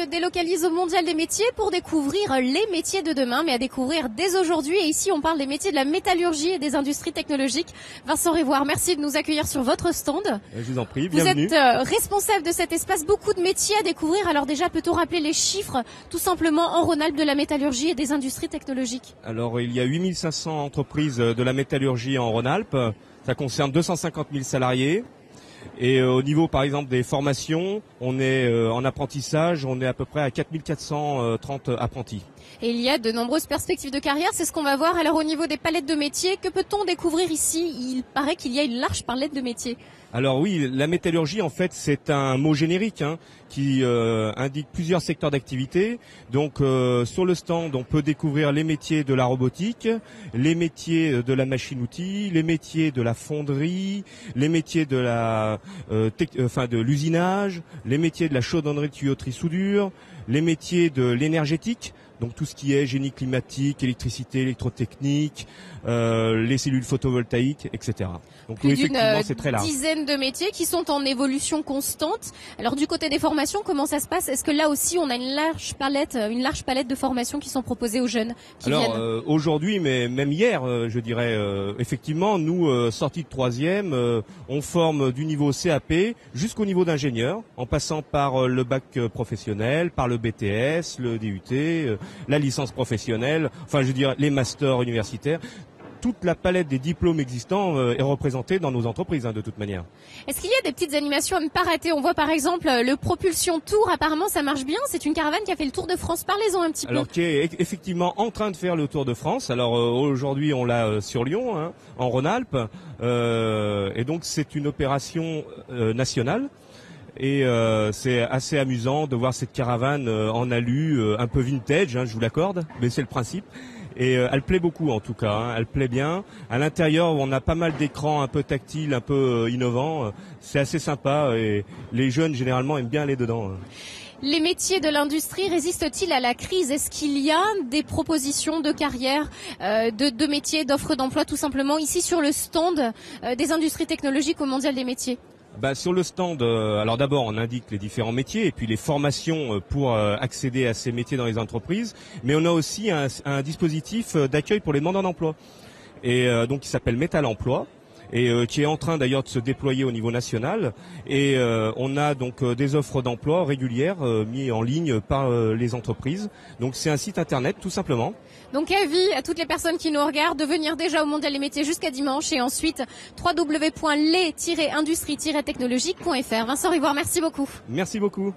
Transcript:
se délocalise au Mondial des métiers pour découvrir les métiers de demain, mais à découvrir dès aujourd'hui. Et ici, on parle des métiers de la métallurgie et des industries technologiques. Vincent Révoire, merci de nous accueillir sur votre stand. Je vous en prie, bienvenue. Vous êtes responsable de cet espace, beaucoup de métiers à découvrir. Alors déjà, peut-on rappeler les chiffres, tout simplement, en Rhône-Alpes de la métallurgie et des industries technologiques? Alors, il y a 8500 entreprises de la métallurgie en Rhône-Alpes. Ça concerne 250 000 salariés. Et au niveau, par exemple, des formations, on est en apprentissage, on est à peu près à 4430 apprentis. Et il y a de nombreuses perspectives de carrière, c'est ce qu'on va voir. Alors au niveau des palettes de métiers, que peut-on découvrir ici? Il paraît qu'il y a une large palette de métiers. Alors oui, la métallurgie, en fait, c'est un mot générique qui indique plusieurs secteurs d'activité. Donc sur le stand, on peut découvrir les métiers de la robotique, les métiers de la machine-outil, les métiers de la fonderie, les métiers de de l'usinage, les métiers de la chaudronnerie, tuyauterie, soudure, les métiers de l'énergétique. Donc tout ce qui est génie climatique, électricité, électrotechnique, les cellules photovoltaïques, etc. Donc plus effectivement, c'est très large. D'une dizaine de métiers qui sont en évolution constante. Alors du côté des formations, comment ça se passe? Est-ce que là aussi on a une large palette de formations qui sont proposées aux jeunes qui viennent? Aujourd'hui, mais même hier, je dirais, effectivement, nous, sortis de troisième, on forme du niveau CAP jusqu'au niveau d'ingénieur, en passant par le bac professionnel, par le BTS, le DUT, la licence professionnelle, enfin je veux dire les masters universitaires. Toute la palette des diplômes existants est représentée dans nos entreprises de toute manière. Est-ce qu'il y a des petites animations à ne pas rater? On voit par exemple le Propulsion Tour, apparemment ça marche bien, c'est une caravane qui a fait le tour de France. Parlez-en un petit peu. Alors qui est effectivement en train de faire le tour de France. Alors aujourd'hui on l'a sur Lyon, en Rhône-Alpes, et donc c'est une opération nationale. Et c'est assez amusant de voir cette caravane en alu, un peu vintage, je vous l'accorde, mais c'est le principe. Et elle plaît beaucoup en tout cas, elle plaît bien. À l'intérieur, on a pas mal d'écrans un peu tactiles, un peu innovants. C'est assez sympa et les jeunes généralement aiment bien aller dedans. Les métiers de l'industrie résistent-ils à la crise? Est-ce qu'il y a des propositions de carrière, de métiers, d'offres d'emploi tout simplement ici sur le stand des industries technologiques au Mondial des métiers? Sur le stand, alors d'abord on indique les différents métiers et puis les formations pour accéder à ces métiers dans les entreprises, mais on a aussi un dispositif d'accueil pour les demandeurs d'emploi et donc qui s'appelle Métal Emploi et qui est en train d'ailleurs de se déployer au niveau national et on a donc des offres d'emploi régulières mises en ligne par les entreprises. Donc c'est un site internet tout simplement. Donc avis à toutes les personnes qui nous regardent de venir déjà au Mondial des métiers jusqu'à dimanche et ensuite www.les-industries-technologiques.fr. Vincent Révoire, merci beaucoup. Merci beaucoup.